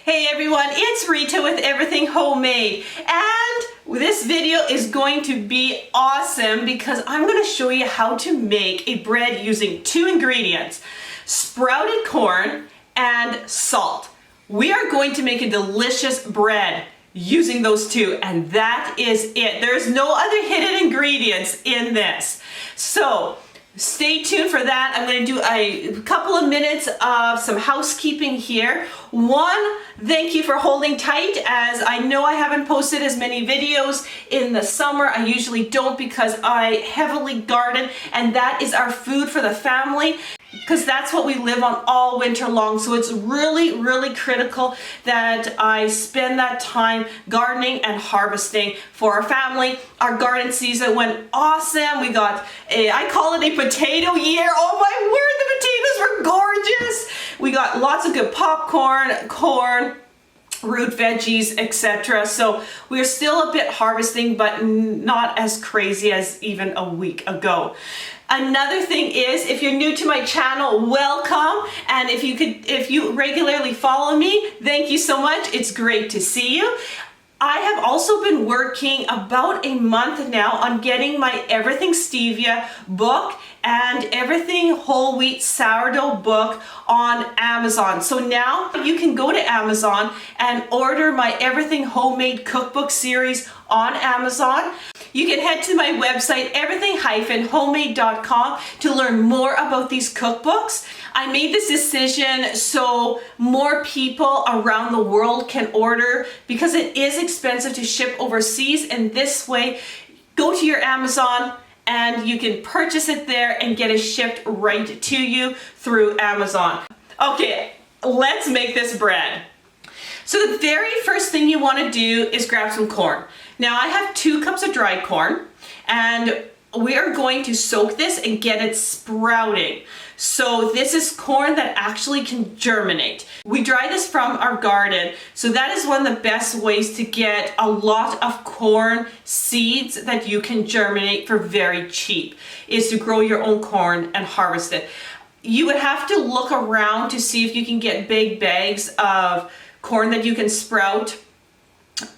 Hey everyone, it's Rita with Everything Homemade, and this video is going to be awesome because I'm going to show you how to make a bread using two ingredients, sprouted corn and salt. We are going to make a delicious bread using those two, and that is it. There's no other hidden ingredients in this. So stay tuned for that. I'm going to do a couple of minutes of some housekeeping here. One, thank you for holding tight, as I know I haven't posted as many videos in the summer. I usually don't because I heavily garden, and that is our food for the family, because that's what we live on all winter long. So it's really, really critical that I spend that time gardening and harvesting for our family. Our garden season went awesome. We got I call it a potato year. Oh my word, the potatoes were gorgeous. We got lots of good popcorn, corn, root veggies, etc. So we're still a bit harvesting, but not as crazy as even a week ago. Another thing is, if you're new to my channel, welcome. And if you regularly follow me, thank you so much. It's great to see you. I have also been working about a month now on getting my Everything Stevia book and Everything Whole Wheat Sourdough book on Amazon. So now you can go to Amazon and order my Everything Homemade Cookbook series on Amazon. You can head to my website, everything-homemade.com, to learn more about these cookbooks. I made this decision so more people around the world can order, because it is expensive to ship overseas, and this way, go to your Amazon and you can purchase it there and get it shipped right to you through Amazon. Okay, let's make this bread. So the very first thing you want to do is grab some corn. Now I have 2 cups of dried corn, and we are going to soak this and get it sprouting. So this is corn that actually can germinate. We dry this from our garden, so that is one of the best ways to get a lot of corn seeds that you can germinate for very cheap, is to grow your own corn and harvest it. You would have to look around to see if you can get big bags of corn that you can sprout.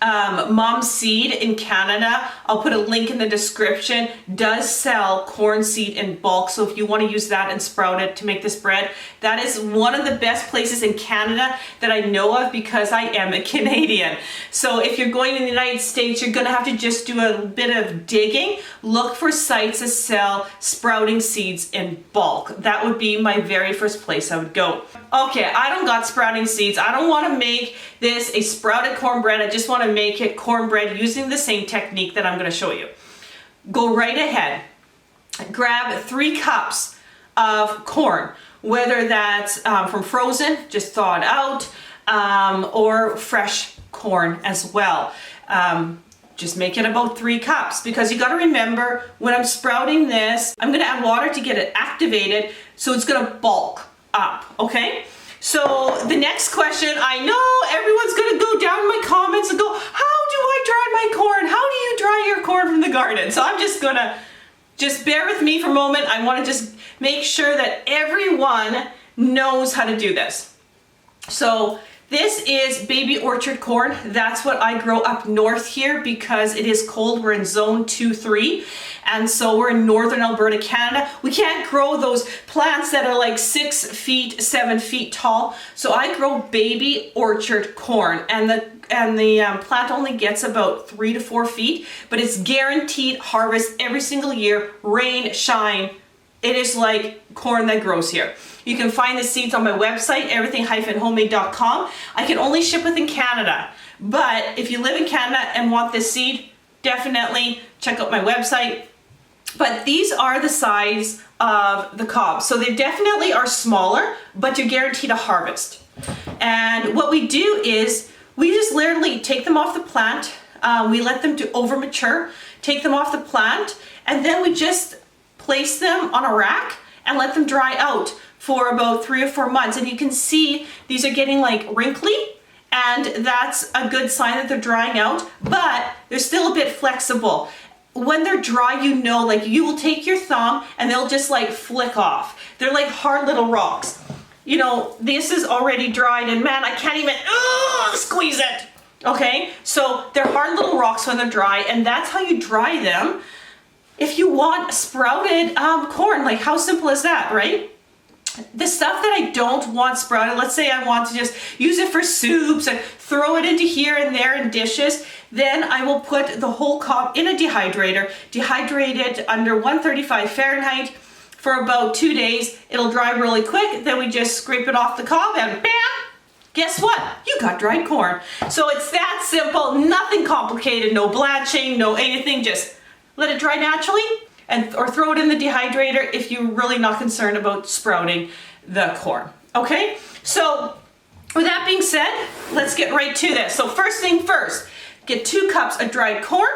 Mom Seed in Canada, I'll put a link in the description, does sell corn seed in bulk. So if you want to use that and sprout it to make this bread, that is one of the best places in Canada that I know of, because I am a Canadian. So if you're going to the United States, you're going to have to just do a bit of digging. Look for sites that sell sprouting seeds in bulk. That would be my very first place I would go. Okay, I don't got sprouting seeds. I don't want to make this a sprouted cornbread. I just want to make it cornbread using the same technique that I'm going to show you. Go right ahead. Grab 3 cups of corn, whether that's from frozen, just thaw it out, or fresh corn as well. Just make it about 3 cups, because you got to remember, when I'm sprouting this, I'm going to add water to get it activated, so it's going to bulk up, okay? So the next question, I know everyone's going to go down in my comments and go, how do I dry my corn? How do you dry your corn from the garden? So I'm just going to, just bear with me for a moment. I want to just make sure that everyone knows how to do this. So this is baby orchard corn. That's what I grow up north here, because it is cold. We're in zone 2-3. And so we're in northern Alberta, Canada. We can't grow those plants that are like 6 feet, 7 feet tall. So I grow baby orchard corn, and the plant only gets about 3 to 4 feet, but it's guaranteed harvest every single year, rain, shine. It is like corn that grows here. You can find the seeds on my website, everything-homemade.com. I can only ship within Canada, but if you live in Canada and want this seed, definitely check out my website. But these are the size of the cobs. So they definitely are smaller, but you're guaranteed a harvest. And what we do is we just literally take them off the plant. We let them to over mature, take them off the plant, and then we just place them on a rack and let them dry out for about 3 or 4 months. And you can see these are getting like wrinkly, and that's a good sign that they're drying out, but they're still a bit flexible. When they're dry, you know, like you will take your thumb and they'll just like flick off. They're like hard little rocks. You know, this is already dried, and man, I can't even, squeeze it. Okay, so they're hard little rocks when they're dry, and that's how you dry them. If you want sprouted corn, like how simple is that, right? The stuff that I don't want sprouted, let's say I want to just use it for soups and throw it into here and there in dishes, then I will put the whole cob in a dehydrator, dehydrate it under 135 Fahrenheit for about 2 days. It'll dry really quick. Then we just scrape it off the cob and bam, guess what? You got dried corn. So it's that simple, nothing complicated, no blanching, no anything, just let it dry naturally. Or throw it in the dehydrator if you're really not concerned about sprouting the corn. Okay, so with that being said, let's get right to this. So first thing first, get 2 cups of dried corn,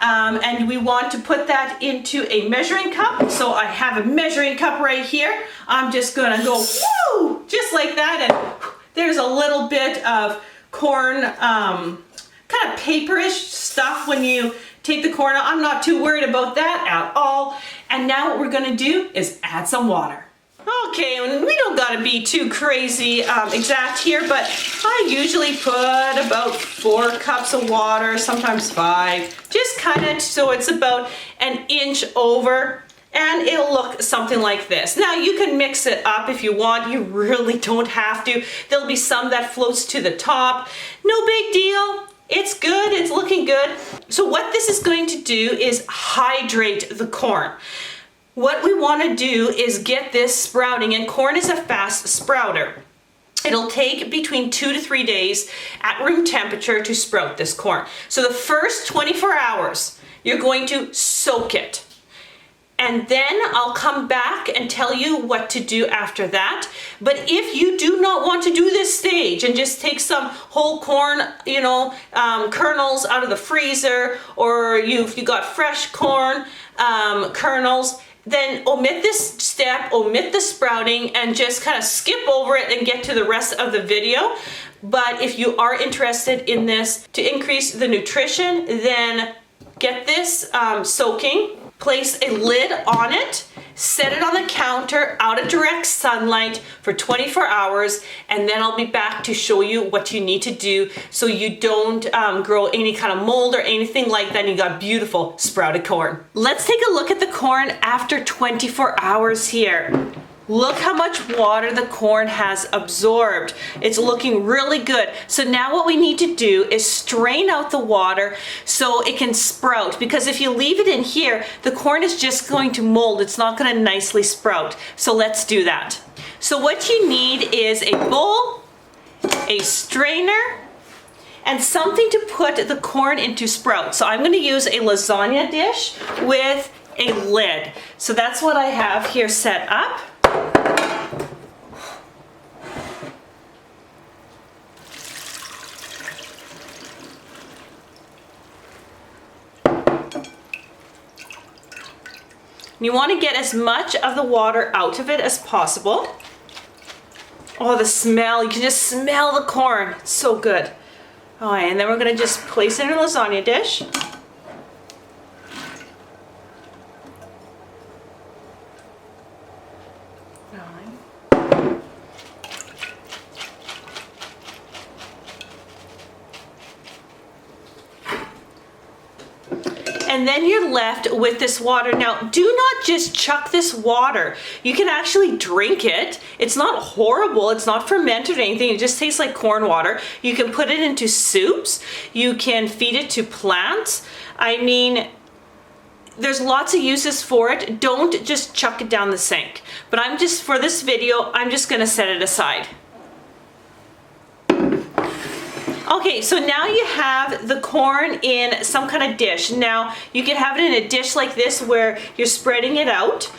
and we want to put that into a measuring cup. So I have a measuring cup right here. I'm just gonna go woo, just like that, and there's a little bit of corn, kind of paperish stuff when you take the corn out. I'm not too worried about that at all. And now what we're gonna do is add some water. Okay, and we don't gotta be too crazy exact here, but I usually put about 4 cups of water, sometimes 5, just kind of so it's about an inch over, and it'll look something like this. Now you can mix it up if you want, you really don't have to. There'll be some that floats to the top, no big deal. It's good, it's looking good. So what this is going to do is hydrate the corn. What we want to do is get this sprouting, and corn is a fast sprouter. It'll take between 2 to 3 days at room temperature to sprout this corn. So the first 24 hours, you're going to soak it. And then I'll come back and tell you what to do after that. But if you do not want to do this stage and just take some whole corn, kernels out of the freezer, or you got fresh corn kernels, then omit this step, omit the sprouting, and just kind of skip over it and get to the rest of the video. But if you are interested in this to increase the nutrition, then get this soaking. Place a lid on it, set it on the counter out of direct sunlight for 24 hours, and then I'll be back to show you what you need to do so you don't grow any kind of mold or anything like that, and you got beautiful sprouted corn. Let's take a look at the corn after 24 hours here. Look how much water the corn has absorbed. It's looking really good. So now what we need to do is strain out the water so it can sprout, because if you leave it in here, the corn is just going to mold. It's not going to nicely sprout. So let's do that. So what you need is a bowl, a strainer, and something to put the corn into sprout. So I'm going to use a lasagna dish with a lid. So that's what I have here set up. You want to get as much of the water out of it as possible. Oh, the smell, you can just smell the corn. It's so good. All right, and then we're going to just place it in a lasagna dish. And then you're left with this water. Now, do not just chuck this water. You can actually drink it. It's not horrible. It's not fermented or anything. It just tastes like corn water. You can put it into soups. You can feed it to plants. I mean, there's lots of uses for it. Don't just chuck it down the sink. But for this video, I'm just gonna set it aside. Okay, so now you have the corn in some kind of dish. Now, you can have it in a dish like this where you're spreading it out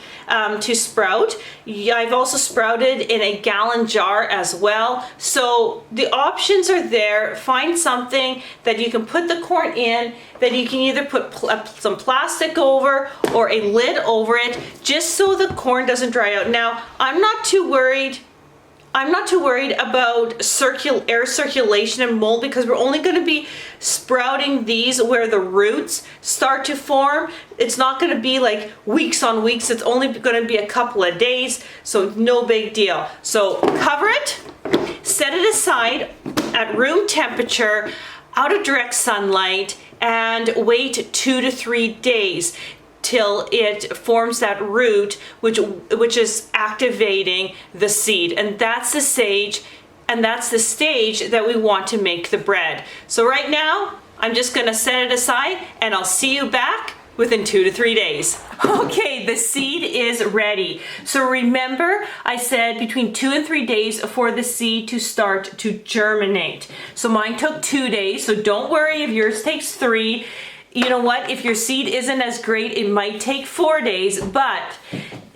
to sprout. I've also sprouted in a gallon jar as well. So the options are there. Find something that you can put the corn in, that you can either put some plastic over or a lid over it, just so the corn doesn't dry out. Now, I'm not too worried about air circulation and mold, because we're only going to be sprouting these where the roots start to form. It's not going to be like weeks on weeks. It's only going to be a couple of days, so no big deal. So cover it, set it aside at room temperature, out of direct sunlight, and wait 2 to 3 days till it forms that root, which is activating the seed. And that's the stage, that we want to make the bread. So right now, I'm just gonna set it aside and I'll see you back within 2 to 3 days. Okay, the seed is ready. So remember, I said between 2 and 3 days for the seed to start to germinate. So mine took 2 days, so don't worry if yours takes 3. You know what, if your seed isn't as great, it might take 4 days, but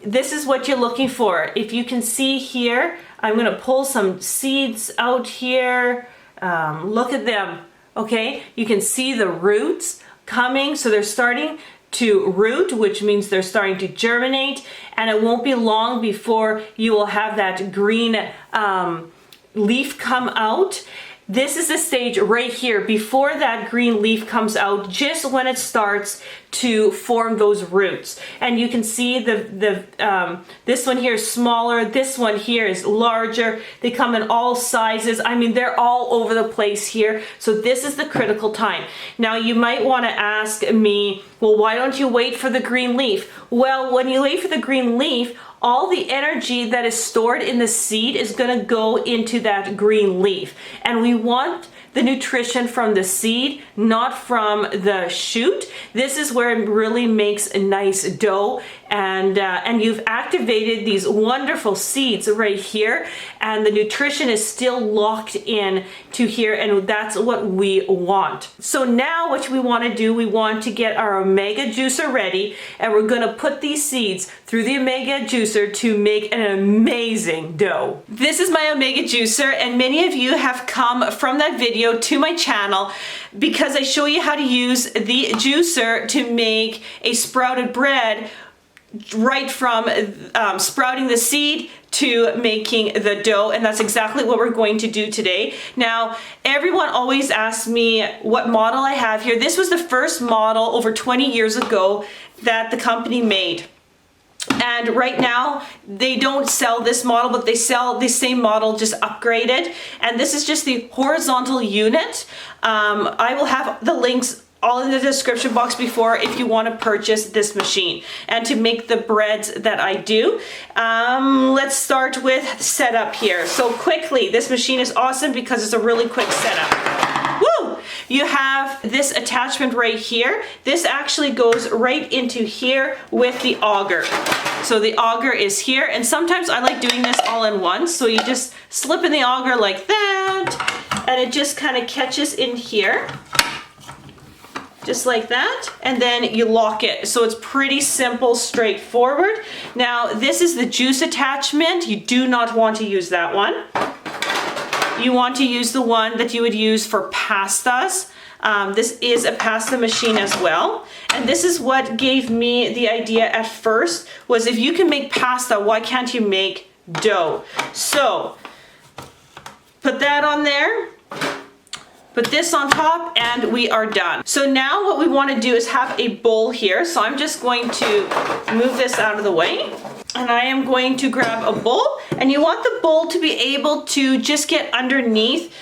this is what you're looking for. If you can see here, I'm gonna pull some seeds out here. Look at them, okay? You can see the roots coming, so they're starting to root, which means they're starting to germinate, and it won't be long before you will have that green leaf come out. This is the stage right here before that green leaf comes out, just when it starts to form those roots. And you can see this one here is smaller, this one here is larger. They come in all sizes. I mean, they're all over the place here. So this is the critical time. Now you might want to ask me, well, why don't you wait for the green leaf? Well, when you wait for the green leaf, all the energy that is stored in the seed is going to go into that green leaf. And we want the nutrition from the seed, not from the shoot. This is where it really makes a nice dough, and you've activated these wonderful seeds right here, and the nutrition is still locked in to here, and that's what we want. So now what we want to do, we want to get our Omega juicer ready, and we're going to put these seeds through the Omega juicer to make an amazing dough. This is my Omega juicer, and many of you have come from that video to my channel because I show you how to use the juicer to make a sprouted bread, right from sprouting the seed to making the dough, and that's exactly what we're going to do today. Now, everyone always asks me what model I have here. This was the first model over 20 years ago that the company made. And right now, they don't sell this model, but they sell the same model, just upgraded. And this is just the horizontal unit. I will have the links all in the description box before if you want to purchase this machine and to make the breads that I do. Let's start with setup here. So quickly, this machine is awesome because it's a really quick setup. Woo! You have this attachment right here. This actually goes right into here with the auger. So the auger is here, and sometimes I like doing this all in one. So you just slip in the auger like that, and it just kind of catches in here. Just like that, and then you lock it. So it's pretty simple, straightforward. Now, this is the juice attachment. You do not want to use that one. You want to use the one that you would use for pastas. This is a pasta machine as well. And this is what gave me the idea at first, was if you can make pasta, why can't you make dough? So, put that on there. Put this on top, and we are done. So now what we want to do is have a bowl here. So I'm just going to move this out of the way, and I am going to grab a bowl, and you want the bowl to be able to just get underneath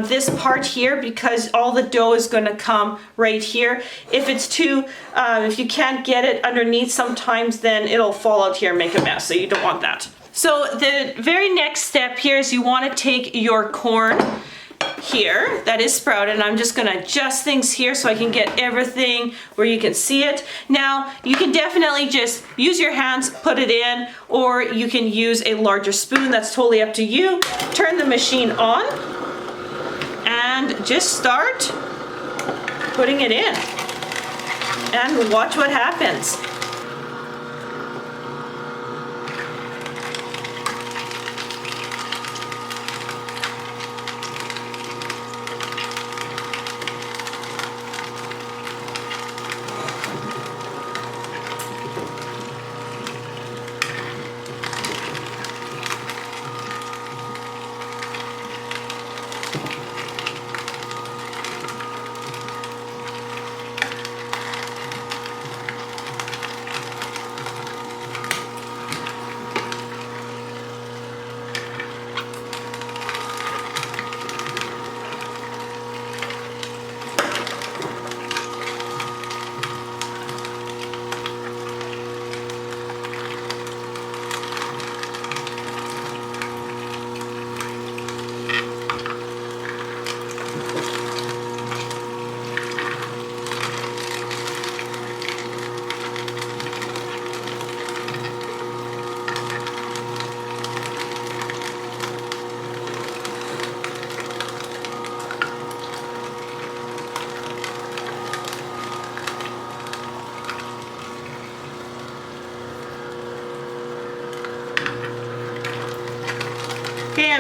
this part here, because all the dough is going to come right here. If it's too, if you can't get it underneath sometimes, then it'll fall out here and make a mess, so you don't want that. So the very next step here is you want to take your corn here that is sprouted, and I'm just gonna adjust things here so I can get everything where you can see it. Now, you can definitely just use your hands, put it in, or you can use a larger spoon. That's totally up to you. Turn the machine on and just start putting it in and watch what happens.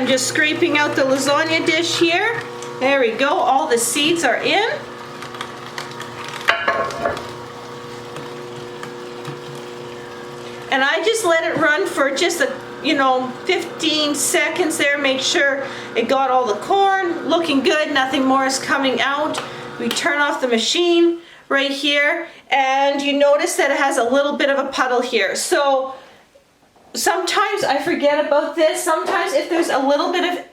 I'm just scraping out the lasagna dish here. There we go, all the seeds are in. And I just let it run for just 15 seconds there. Make sure it got all the corn. Looking good, nothing more is coming out. We turn off the machine right here, and you notice that it has a little bit of a puddle here. So sometimes I forget about this. Sometimes if there's a little bit of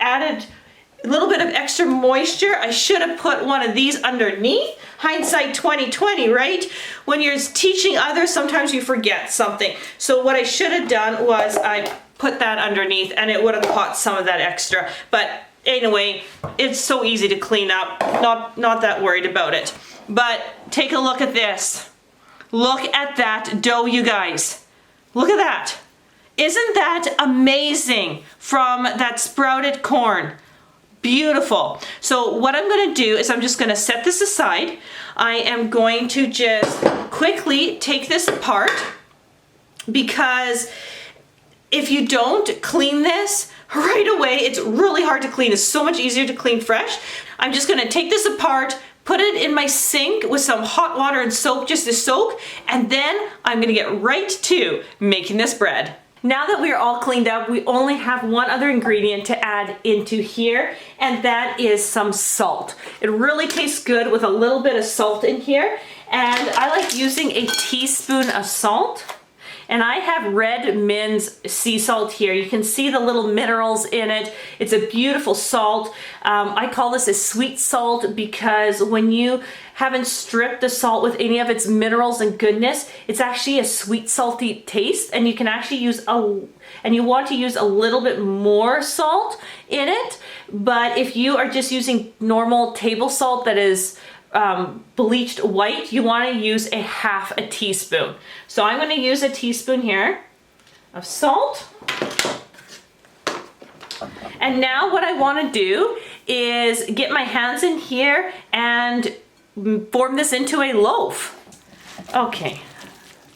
extra moisture, I should have put one of these underneath. Hindsight 2020, right? When you're teaching others, sometimes you forget something. So what I should have done was I put that underneath, and it would have caught some of that extra. But anyway, it's so easy to clean up. Not that worried about it. But take a look at this. Look at that dough, you guys. Look at that. Isn't that amazing from that sprouted corn? Beautiful. So what I'm going to do is I'm just going to set this aside. I am going to just quickly take this apart, because if you don't clean this right away, it's really hard to clean. It's so much easier to clean fresh. I'm just going to take this apart, put it in my sink with some hot water and soap just to soak, and then I'm going to get right to making this bread. Now that we are all cleaned up, we only have one other ingredient to add into here, and that is some salt. It really tastes good with a little bit of salt in here, and I like using a teaspoon of salt. And I have Red Min's sea salt here. You can see the little minerals in it. It's a beautiful salt. I call this a sweet salt because when you haven't stripped the salt with any of its minerals and goodness, it's actually a sweet salty taste, and you can actually use you want to use a little bit more salt in it. But if you are just using normal table salt that is bleached white, you want to use a half a teaspoon. So I'm going to use a teaspoon here of salt. And now what I want to do is get my hands in here and form this into a loaf. Okay.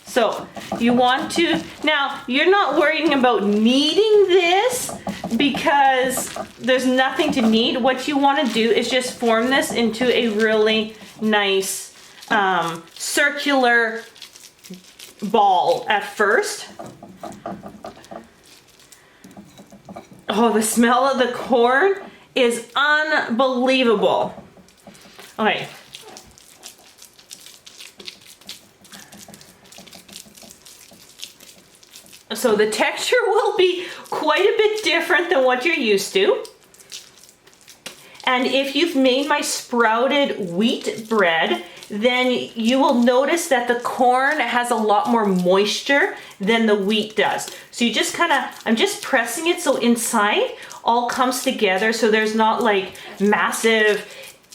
So you want to, now you're not worrying about kneading this because there's nothing to knead. What you want to do is just form this into a really nice circular ball at first. Oh, the smell of the corn is unbelievable. Okay. So the texture will be quite a bit different than what you're used to. And if you've made my sprouted wheat bread, then you will notice that the corn has a lot more moisture than the wheat does. So you just I'm just pressing it so inside all comes together, so there's not like massive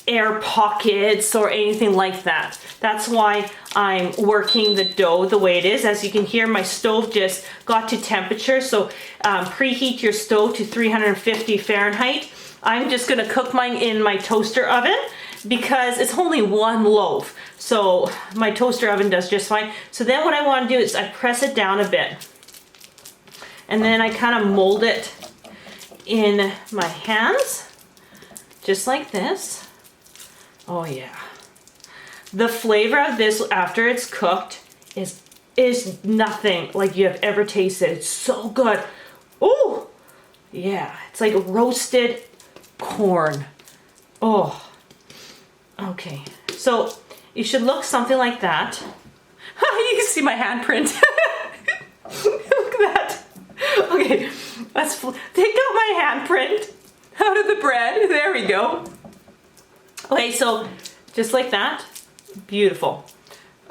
air pockets or anything like that. That's why I'm working the dough the way it is. As you can hear, my stove just got to temperature, so preheat your stove to 350 Fahrenheit. I'm just gonna cook mine in my toaster oven because it's only one loaf, so my toaster oven does just fine. So then what I want to do is I press it down a bit, and then I kind of mold it in my hands, just like this. Oh yeah. The flavor of this after it's cooked is nothing like you have ever tasted. It's so good. Oh, yeah. It's like roasted corn. Oh, okay. So it should look something like that. You can see my handprint. Look at that. Okay, let's take out my handprint out of the bread. There we go. Okay, so just like that. Beautiful.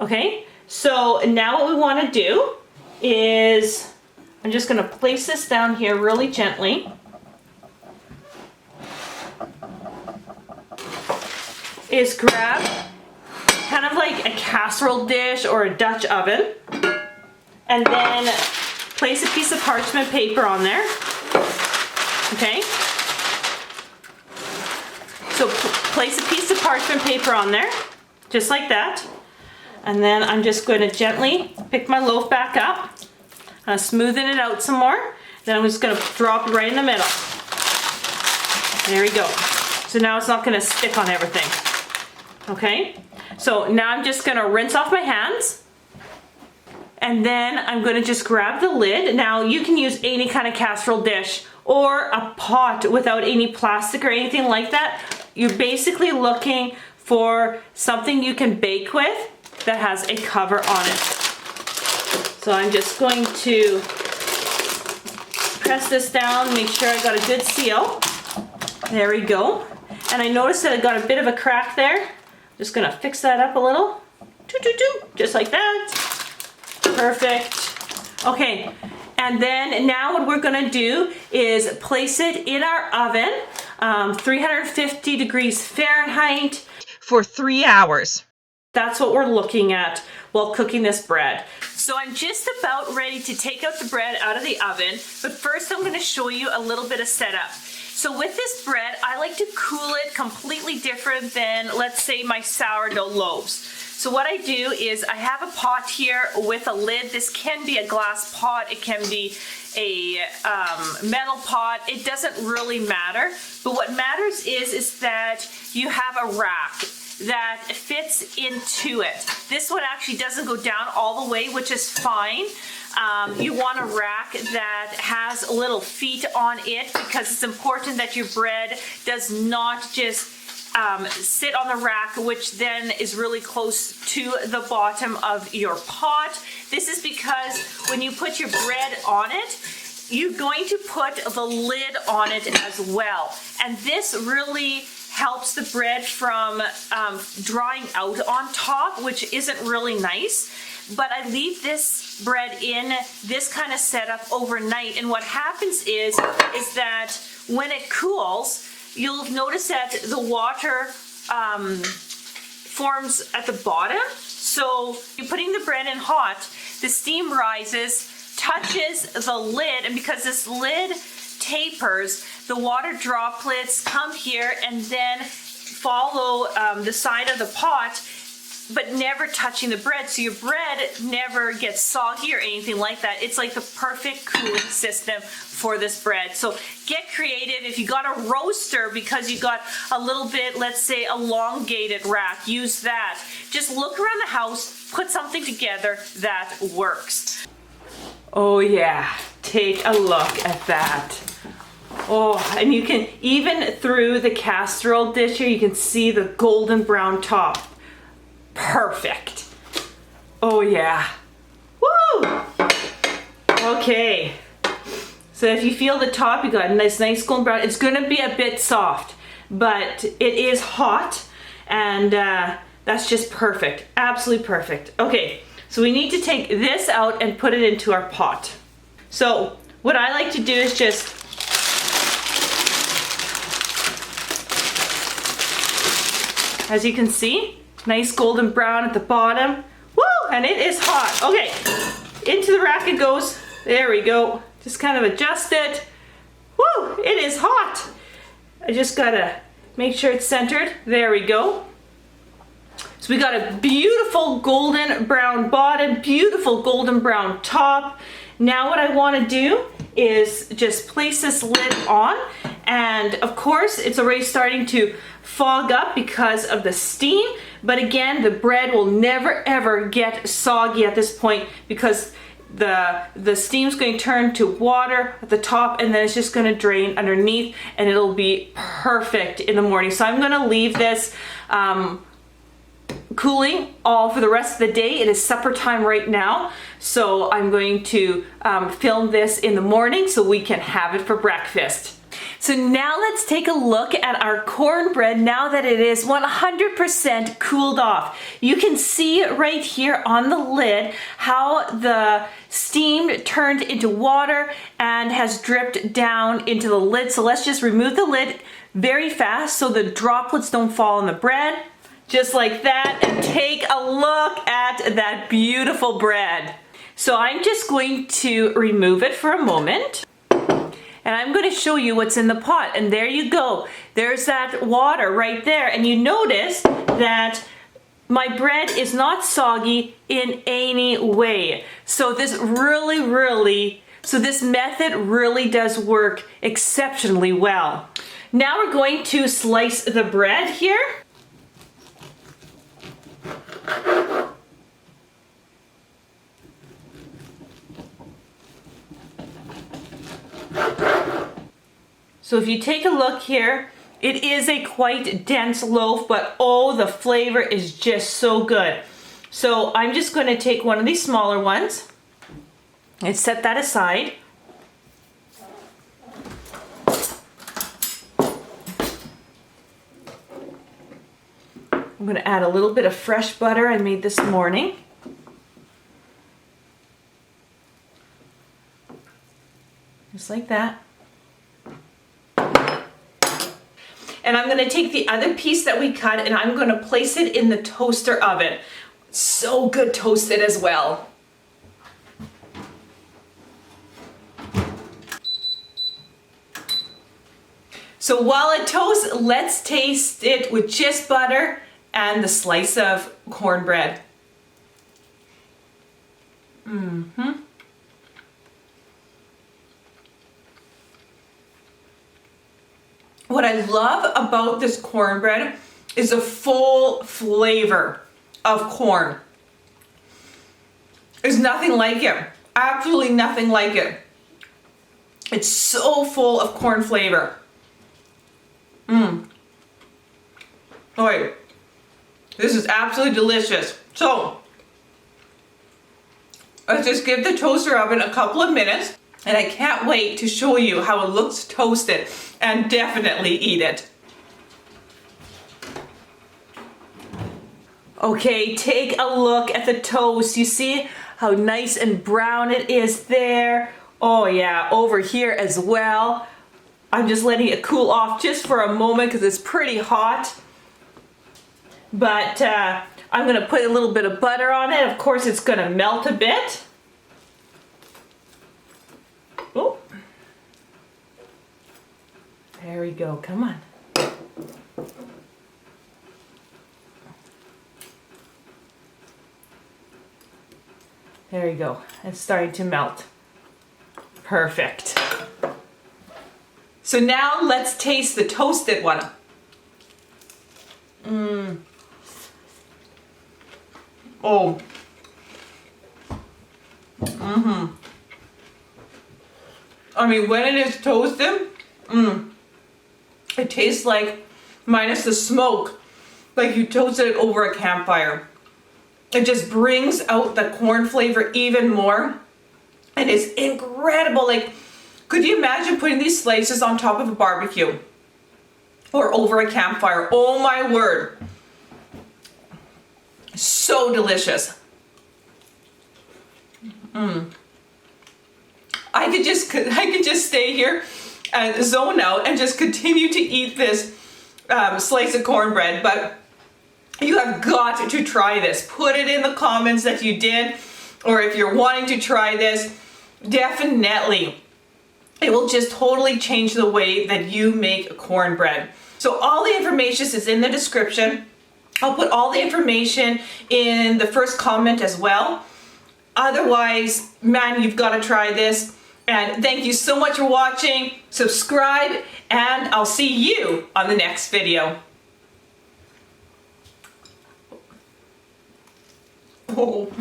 Okay, so now what we want to do is I'm just going to place this down here really gently. Is grab kind of like a casserole dish or a Dutch oven, and then place a piece of parchment paper on there. Okay, so place a piece of parchment paper on there, just like that. And then I'm just going to gently pick my loaf back up, smoothen it out some more. Then I'm just going to drop it right in the middle. There we go. So now it's not gonna stick on everything. Okay? So now I'm just gonna rinse off my hands. And then I'm gonna just grab the lid. Now you can use any kind of casserole dish or a pot without any plastic or anything like that. You're basically looking for something you can bake with that has a cover on it. So I'm just going to press this down, make sure I got a good seal. There we go. And I noticed that I got a bit of a crack there. Just gonna fix that up a little. Just like that. Perfect. Okay, and then now what we're gonna do is place it in our oven, 350 degrees Fahrenheit for 3 hours. That's what we're looking at while cooking this bread. So I'm just about ready to take out the bread out of the oven, but first I'm gonna show you a little bit of setup. So with this bread, I like to cool it completely different than, let's say, my sourdough loaves. So what I do is I have a pot here with a lid. This can be a glass pot, it can be a metal pot. It doesn't really matter. But what matters is that you have a rack that fits into it. This one actually doesn't go down all the way, which is fine. You want a rack that has little feet on it because it's important that your bread does not just sit on the rack, which then is really close to the bottom of your pot. This is because when you put your bread on it, you're going to put the lid on it as well. And this really helps the bread from drying out on top, which isn't really nice. But I leave this bread in this kind of setup overnight, and what happens is that when it cools, you'll notice that the water forms at the bottom. So you're putting the bread in hot, the steam rises, touches the lid, and because this lid tapers, the water droplets come here and then follow the side of the pot, but never touching the bread, so your bread never gets soggy or anything like that. It's like the perfect cooling system for this bread. So get creative. If you got a roaster because you got a little bit, let's say, elongated rack, use that. Just look around the house, put something together that works. Oh yeah, take a look at that. Oh, and you can, even through the casserole dish here, you can see the golden brown top. Perfect. Oh yeah. Woo! Okay. So if you feel the top, you got a nice golden brown. It's gonna be a bit soft, but it is hot, and that's just perfect. Absolutely perfect. Okay, so we need to take this out and put it into our pot. So what I like to do is just as you can see, nice golden brown at the bottom. Woo! And it is hot. Okay, into the rack it goes. There we go. Just kind of adjust it. Woo! It is hot. I just gotta make sure it's centered. There we go. So we got a beautiful golden brown bottom, beautiful golden brown top. Now what I want to do is just place this lid on, and of course it's already starting to fog up because of the steam, but again, the bread will never ever get soggy at this point because the steam's going to turn to water at the top, and then it's just going to drain underneath, and it'll be perfect in the morning. So I'm going to leave this cooling all for the rest of the day. It is supper time right now, so I'm going to film this in the morning so we can have it for breakfast. So now let's take a look at our cornbread now that it is 100% cooled off. You can see right here on the lid how the steam turned into water and has dripped down into the lid. So let's just remove the lid very fast so the droplets don't fall on the bread. Just like that, and take a look at that beautiful bread. So I'm just going to remove it for a moment, and I'm going to show you what's in the pot. And there you go. There's that water right there, and you notice that my bread is not soggy in any way. So this this method really does work exceptionally well. Now we're going to slice the bread here. So if you take a look here, it is a quite dense loaf, but oh, the flavor is just so good. So I'm just going to take one of these smaller ones and set that aside. I'm going to add a little bit of fresh butter I made this morning. Just like that. And I'm going to take the other piece that we cut and I'm going to place it in the toaster oven. So good toasted as well. So while it toasts, let's taste it with just butter and the slice of cornbread. What I love about this cornbread is the full flavor of corn. There's nothing like it. Absolutely nothing like it. It's so full of corn flavor. Alright, this is absolutely delicious. So, let's just give the toaster oven a couple of minutes, and I can't wait to show you how it looks toasted, and definitely eat it. Okay, take a look at the toast. You see how nice and brown it is there? Oh yeah, over here as well. I'm just letting it cool off just for a moment because it's pretty hot. But I'm going to put a little bit of butter on it. Of course, it's going to melt a bit. Oh. There we go. Come on. There you go. It's starting to melt. Perfect. So now let's taste the toasted one. Oh. I mean, when it is toasted, it tastes like, minus the smoke, like you toasted it over a campfire. It just brings out the corn flavor even more. And it's incredible. Like, could you imagine putting these slices on top of a barbecue or over a campfire? Oh my word. So delicious. I could just stay here and zone out and just continue to eat this slice of cornbread, but you have got to try this. Put it in the comments that you did, or if you're wanting to try this, definitely. It will just totally change the way that you make cornbread. So all the information is in the description. I'll put all the information in the first comment as well. Otherwise, man, you've got to try this. And thank you so much for watching. Subscribe, and I'll see you on the next video. Oh,